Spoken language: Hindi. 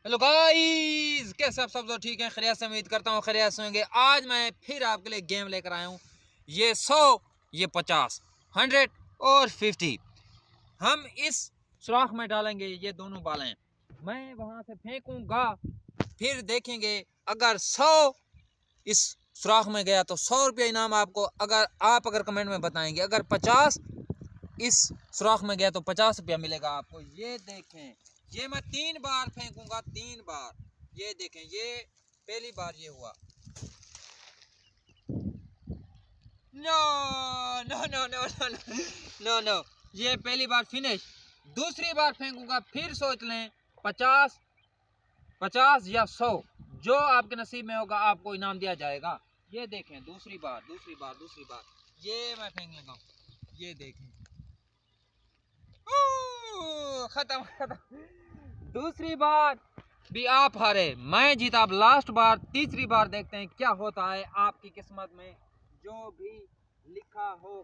हेलो गाइस, कैसे आप सब लोग ठीक हैं? खैरियत से उम्मीद करता हूँ खैरियत से होंगे। आज मैं फिर आपके लिए गेम लेकर आया हूँ। ये 100, ये 50, 100 और 50 हम इस सुराख में डालेंगे। ये दोनों बालें मैं वहां से फेंकूंगा, फिर देखेंगे अगर 100 इस सुराख में गया तो 100 रुपया इनाम आपको। अगर कमेंट में बताएंगे अगर 50 इस सुराख में गया तो 50 रुपया मिलेगा आपको। ये देखें, ये मैं 3 बार फेंकूंगा, 3 बार। ये देखें, ये पहली बार ये हुआ। No no no no no no no, ये पहली बार फिनिश। दूसरी बार फेंकूंगा, फिर सोच लें 50 50 या 100, जो आपके नसीब में होगा आपको इनाम दिया जाएगा। ये देखें, दूसरी बार ये मैं फेंक लगा। ये देखें, खत्म। दूसरी बार भी आप हारे, मैं जीता। अब लास्ट बार, तीसरी बार देखते हैं क्या होता है आपकी किस्मत में, जो भी लिखा होगा।